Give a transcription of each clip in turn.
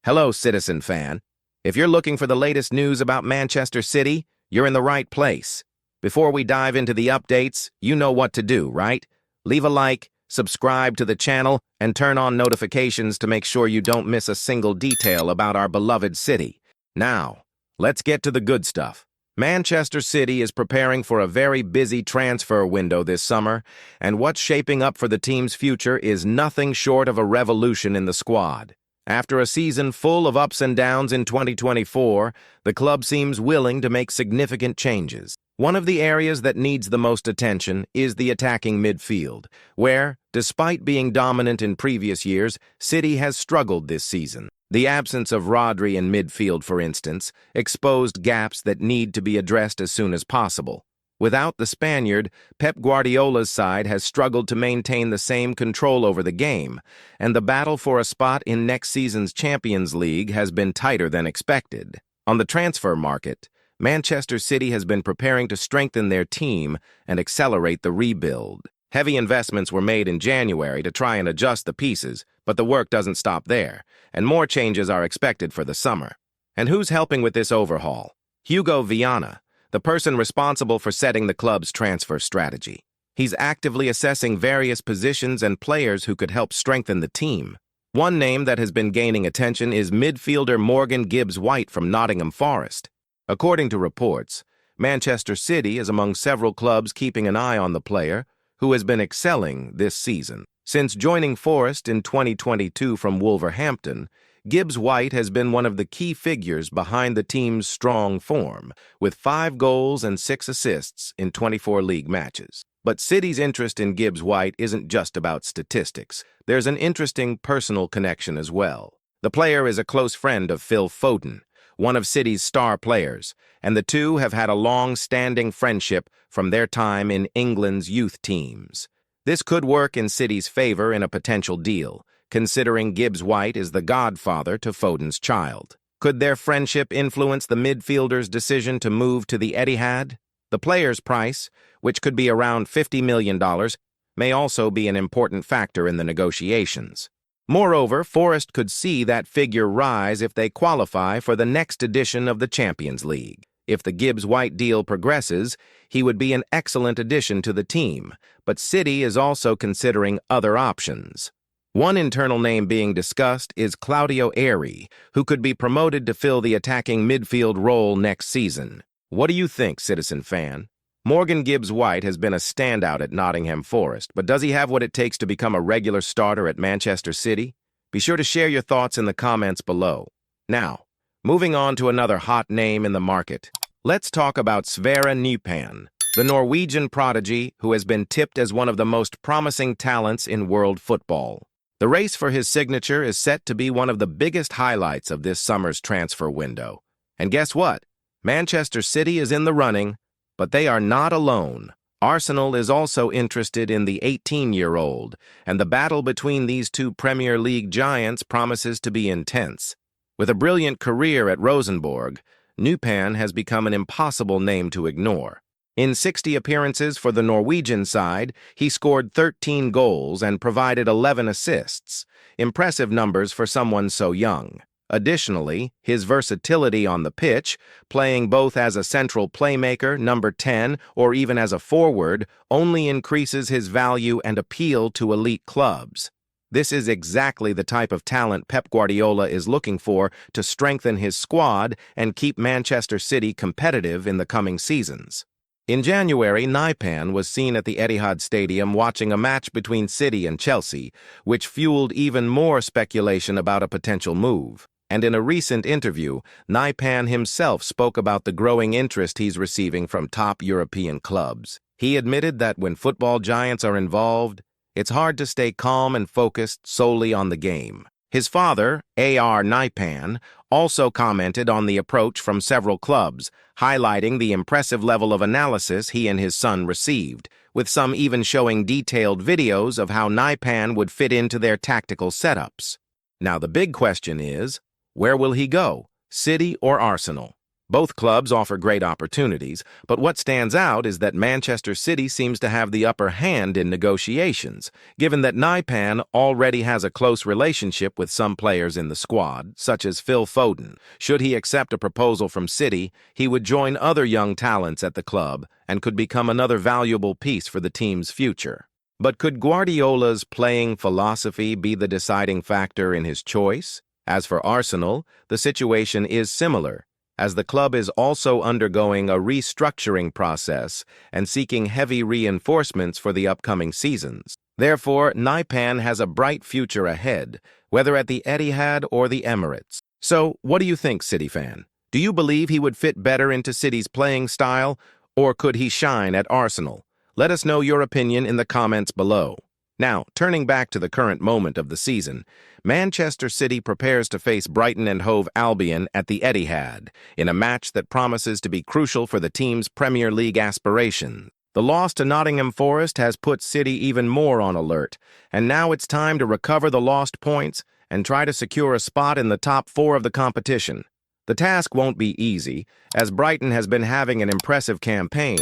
Hello, citizen fan. If you're looking for the latest news about Manchester City, you're in the right place. Before we dive into the updates, you know what to do, right? Leave a like, subscribe to the channel, and turn on notifications to make sure you don't miss a single detail about our beloved city. Now, let's get to the good stuff. Manchester City is preparing for a very busy transfer window this summer, and what's shaping up for the team's future is nothing short of a revolution in the squad. After a season full of ups and downs in 2024, the club seems willing to make significant changes. One of the areas that needs the most attention is the attacking midfield, where, despite being dominant in previous years, City has struggled this season. The absence of Rodri in midfield, for instance, exposed gaps that need to be addressed as soon as possible. Without the Spaniard, Pep Guardiola's side has struggled to maintain the same control over the game, and the battle for a spot in next season's Champions League has been tighter than expected. On the transfer market, Manchester City has been preparing to strengthen their team and accelerate the rebuild. Heavy investments were made in January to try and adjust the pieces, but the work doesn't stop there, and more changes are expected for the summer. And who's helping with this overhaul? Hugo Viana, the person responsible for setting the club's transfer strategy. He's actively assessing various positions and players who could help strengthen the team. One name that has been gaining attention is midfielder Morgan Gibbs-White from Nottingham Forest. According to reports, Manchester City is among several clubs keeping an eye on the player, who has been excelling this season. Since joining Forest in 2022 from Wolverhampton, Gibbs-White has been one of the key figures behind the team's strong form, with 5 goals and 6 assists in 24 league matches. But City's interest in Gibbs-White isn't just about statistics. There's an interesting personal connection as well. The player is a close friend of Phil Foden, one of City's star players, and the two have had a long-standing friendship from their time in England's youth teams. This could work in City's favor in a potential deal, considering Gibbs-White is the godfather to Foden's child. Could their friendship influence the midfielder's decision to move to the Etihad? The player's price, which could be around $50 million, may also be an important factor in the negotiations. Moreover, Forest could see that figure rise if they qualify for the next edition of the Champions League. If the Gibbs-White deal progresses, he would be an excellent addition to the team, but City is also considering other options. One internal name being discussed is Claudio Airy, who could be promoted to fill the attacking midfield role next season. What do you think, citizen fan? Morgan Gibbs-White has been a standout at Nottingham Forest, but does he have what it takes to become a regular starter at Manchester City? Be sure to share your thoughts in the comments below. Now, moving on to another hot name in the market. Let's talk about Sverre Nypan, the Norwegian prodigy who has been tipped as one of the most promising talents in world football. The race for his signature is set to be one of the biggest highlights of this summer's transfer window. And guess what? Manchester City is in the running, but they are not alone. Arsenal is also interested in the 18-year-old, and the battle between these two Premier League giants promises to be intense. With a brilliant career at Rosenborg, Nypan has become an impossible name to ignore. In 60 appearances for the Norwegian side, he scored 13 goals and provided 11 assists. Impressive numbers for someone so young. Additionally, his versatility on the pitch, playing both as a central playmaker, number 10, or even as a forward, only increases his value and appeal to elite clubs. This is exactly the type of talent Pep Guardiola is looking for to strengthen his squad and keep Manchester City competitive in the coming seasons. In January, Nypan was seen at the Etihad Stadium watching a match between City and Chelsea, which fueled even more speculation about a potential move. And in a recent interview, Nypan himself spoke about the growing interest he's receiving from top European clubs. He admitted that when football giants are involved, it's hard to stay calm and focused solely on the game. His father, A.R. Nypan, also commented on the approach from several clubs, highlighting the impressive level of analysis he and his son received, with some even showing detailed videos of how Nypan would fit into their tactical setups. Now the big question is, where will he go, City or Arsenal? Both clubs offer great opportunities, but what stands out is that Manchester City seems to have the upper hand in negotiations, given that Naipan already has a close relationship with some players in the squad, such as Phil Foden. Should he accept a proposal from City, he would join other young talents at the club and could become another valuable piece for the team's future. But could Guardiola's playing philosophy be the deciding factor in his choice? As for Arsenal, the situation is similar, as the club is also undergoing a restructuring process and seeking heavy reinforcements for the upcoming seasons. Therefore, Naipan has a bright future ahead, whether at the Etihad or the Emirates. So, what do you think, City fan? Do you believe he would fit better into City's playing style, or could he shine at Arsenal? Let us know your opinion in the comments below. Now, turning back to the current moment of the season, Manchester City prepares to face Brighton and Hove Albion at the Etihad, in a match that promises to be crucial for the team's Premier League aspirations. The loss to Nottingham Forest has put City even more on alert, and now it's time to recover the lost points and try to secure a spot in the top 4 of the competition. The task won't be easy, as Brighton has been having an impressive campaign,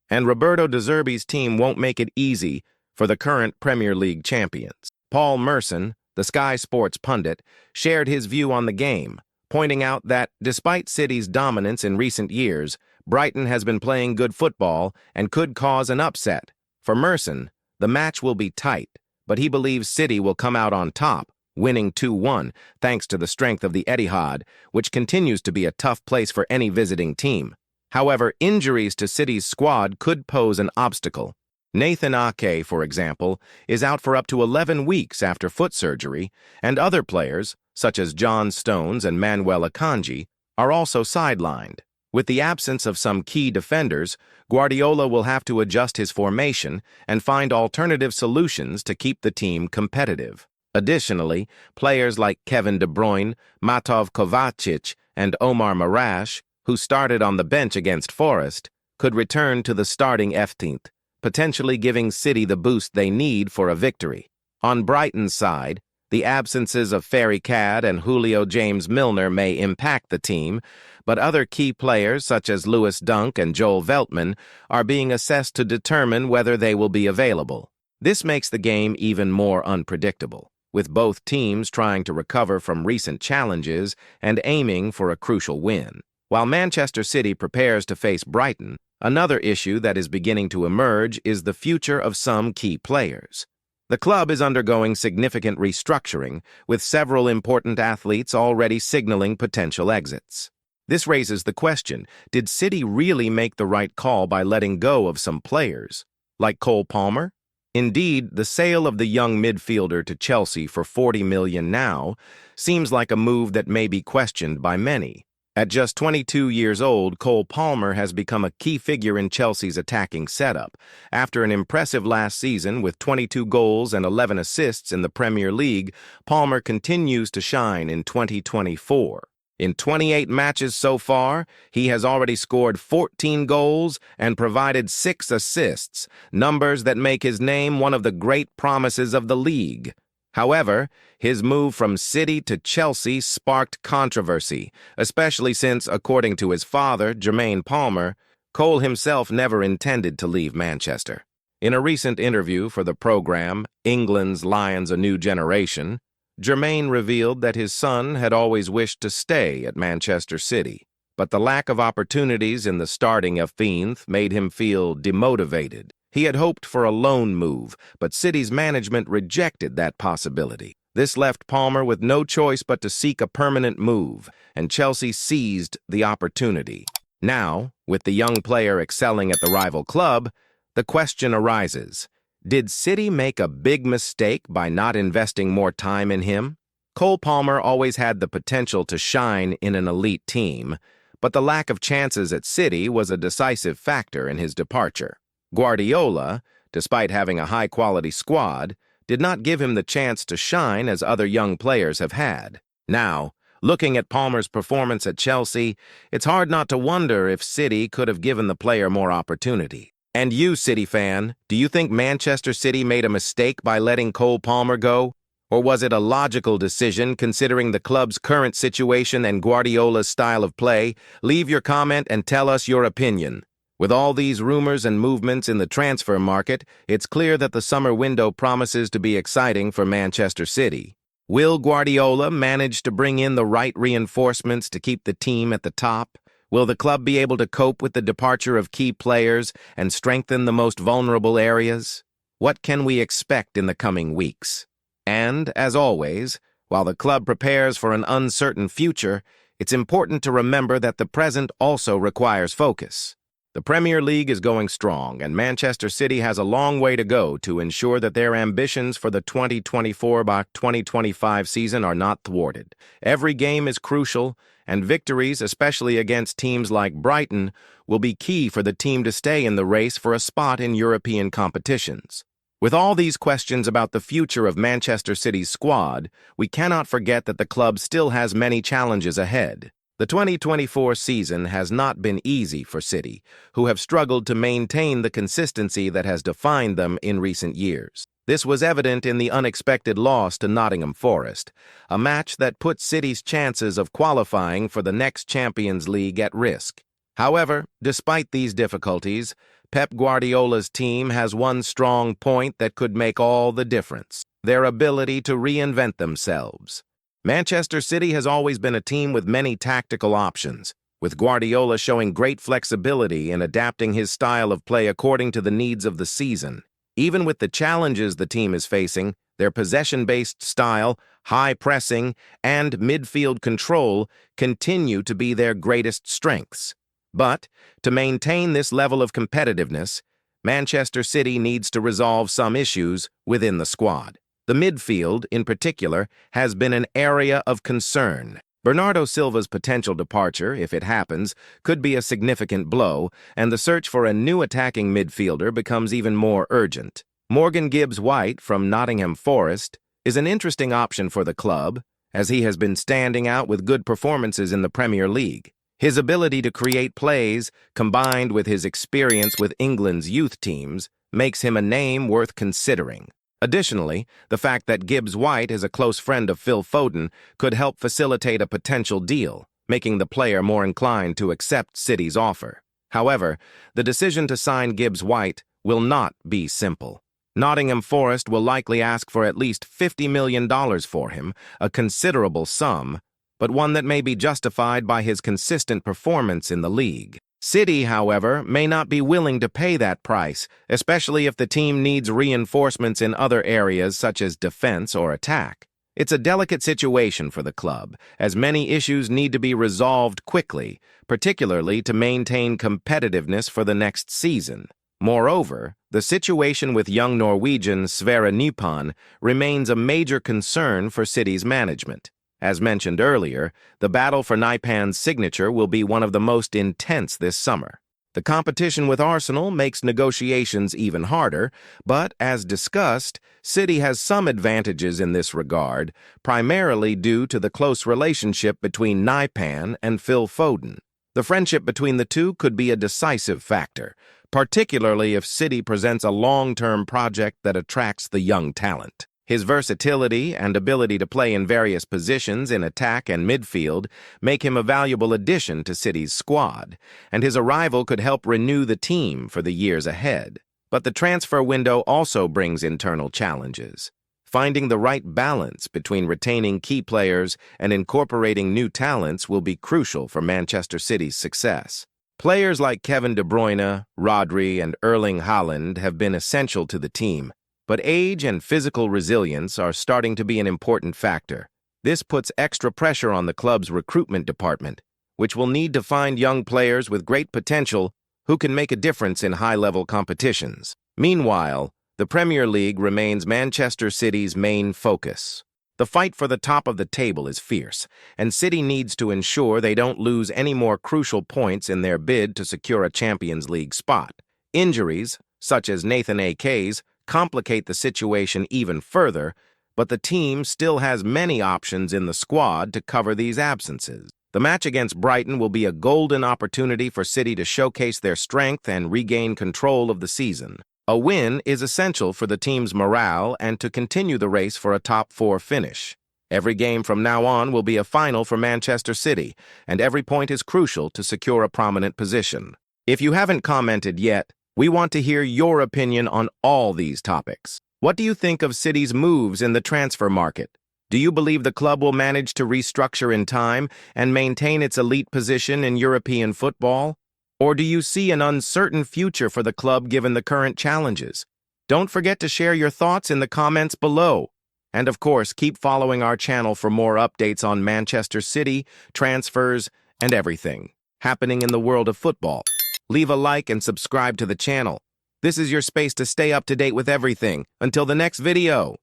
and Roberto De Zerbi's team won't make it easy for the current Premier League champions. Paul Merson, the Sky Sports pundit, shared his view on the game, pointing out that despite City's dominance in recent years, Brighton has been playing good football and could cause an upset. For Merson, the match will be tight, but he believes City will come out on top, winning 2-1 thanks to the strength of the Etihad, which continues to be a tough place for any visiting team. However, injuries to City's squad could pose an obstacle. Nathan Ake, for example, is out for up to 11 weeks after foot surgery, and other players, such as John Stones and Manuel Akanji, are also sidelined. With the absence of some key defenders, Guardiola will have to adjust his formation and find alternative solutions to keep the team competitive. Additionally, players like Kevin De Bruyne, Matov Kovacic, and Omar Marash, who started on the bench against Forest, could return to the starting 11th, potentially giving City the boost they need for a victory. On Brighton's side, the absences of Ferry Cad and Julio James Milner may impact the team, but other key players such as Lewis Dunk and Joel Veltman are being assessed to determine whether they will be available. This makes the game even more unpredictable, with both teams trying to recover from recent challenges and aiming for a crucial win. While Manchester City prepares to face Brighton, another issue that is beginning to emerge is the future of some key players. The club is undergoing significant restructuring, with several important athletes already signaling potential exits. This raises the question, did City really make the right call by letting go of some players, like Cole Palmer? Indeed, the sale of the young midfielder to Chelsea for £40 million now seems like a move that may be questioned by many. At just 22 years old, Cole Palmer has become a key figure in Chelsea's attacking setup. After an impressive last season with 22 goals and 11 assists in the Premier League, Palmer continues to shine in 2024. In 28 matches so far, he has already scored 14 goals and provided 6 assists, numbers that make his name one of the great promises of the league. However, his move from City to Chelsea sparked controversy, especially since, according to his father, Jermaine Palmer, Cole himself never intended to leave Manchester. In a recent interview for the program, England's Lions: A New Generation, Jermaine revealed that his son had always wished to stay at Manchester City, but the lack of opportunities in the starting 11th made him feel demotivated. He had hoped for a loan move, but City's management rejected that possibility. This left Palmer with no choice but to seek a permanent move, and Chelsea seized the opportunity. Now, with the young player excelling at the rival club, the question arises, did City make a big mistake by not investing more time in him? Cole Palmer always had the potential to shine in an elite team, but the lack of chances at City was a decisive factor in his departure. Guardiola, despite having a high-quality squad, did not give him the chance to shine as other young players have had. Now, looking at Palmer's performance at Chelsea, it's hard not to wonder if City could have given the player more opportunity. And you, City fan, do you think Manchester City made a mistake by letting Cole Palmer go? Or was it a logical decision considering the club's current situation and Guardiola's style of play? Leave your comment and tell us your opinion. With all these rumors and movements in the transfer market, it's clear that the summer window promises to be exciting for Manchester City. Will Guardiola manage to bring in the right reinforcements to keep the team at the top? Will the club be able to cope with the departure of key players and strengthen the most vulnerable areas? What can we expect in the coming weeks? And, as always, while the club prepares for an uncertain future, it's important to remember that the present also requires focus. The Premier League is going strong, and Manchester City has a long way to go to ensure that their ambitions for the 2024-2025 season are not thwarted. Every game is crucial, and victories, especially against teams like Brighton, will be key for the team to stay in the race for a spot in European competitions. With all these questions about the future of Manchester City's squad, we cannot forget that the club still has many challenges ahead. The 2024 season has not been easy for City, who have struggled to maintain the consistency that has defined them in recent years. This was evident in the unexpected loss to Nottingham Forest, a match that put City's chances of qualifying for the next Champions League at risk. However, despite these difficulties, Pep Guardiola's team has one strong point that could make all the difference: their ability to reinvent themselves. Manchester City has always been a team with many tactical options, with Guardiola showing great flexibility in adapting his style of play according to the needs of the season. Even with the challenges the team is facing, their possession-based style, high pressing, and midfield control continue to be their greatest strengths. But, to maintain this level of competitiveness, Manchester City needs to resolve some issues within the squad. The midfield, in particular, has been an area of concern. Bernardo Silva's potential departure, if it happens, could be a significant blow, and the search for a new attacking midfielder becomes even more urgent. Morgan Gibbs-White from Nottingham Forest is an interesting option for the club, as he has been standing out with good performances in the Premier League. His ability to create plays, combined with his experience with England's youth teams, makes him a name worth considering. Additionally, the fact that Gibbs-White is a close friend of Phil Foden could help facilitate a potential deal, making the player more inclined to accept City's offer. However, the decision to sign Gibbs-White will not be simple. Nottingham Forest will likely ask for at least $50 million for him, a considerable sum, but one that may be justified by his consistent performance in the league. City, however, may not be willing to pay that price, especially if the team needs reinforcements in other areas such as defense or attack. It's a delicate situation for the club, as many issues need to be resolved quickly, particularly to maintain competitiveness for the next season. Moreover, the situation with young Norwegian Sverre Nypan remains a major concern for City's management. As mentioned earlier, the battle for Nypan's signature will be one of the most intense this summer. The competition with Arsenal makes negotiations even harder, but, as discussed, City has some advantages in this regard, primarily due to the close relationship between Nypan and Phil Foden. The friendship between the two could be a decisive factor, particularly if City presents a long-term project that attracts the young talent. His versatility and ability to play in various positions in attack and midfield make him a valuable addition to City's squad, and his arrival could help renew the team for the years ahead. But the transfer window also brings internal challenges. Finding the right balance between retaining key players and incorporating new talents will be crucial for Manchester City's success. Players like Kevin De Bruyne, Rodri, and Erling Haaland have been essential to the team, but age and physical resilience are starting to be an important factor. This puts extra pressure on the club's recruitment department, which will need to find young players with great potential who can make a difference in high-level competitions. Meanwhile, the Premier League remains Manchester City's main focus. The fight for the top of the table is fierce, and City needs to ensure they don't lose any more crucial points in their bid to secure a Champions League spot. Injuries, such as Nathan Ake's, complicate the situation even further, but the team still has many options in the squad to cover these absences. The match against Brighton will be a golden opportunity for City to showcase their strength and regain control of the season. A win is essential for the team's morale and to continue the race for a top-4 finish. Every game from now on will be a final for Manchester City, and every point is crucial to secure a prominent position. If you haven't commented yet, we want to hear your opinion on all these topics. What do you think of City's moves in the transfer market? Do you believe the club will manage to restructure in time and maintain its elite position in European football? Or do you see an uncertain future for the club given the current challenges? Don't forget to share your thoughts in the comments below. And of course, keep following our channel for more updates on Manchester City, transfers, and everything happening in the world of football. Leave a like and subscribe to the channel. This is your space to stay up to date with everything. Until the next video.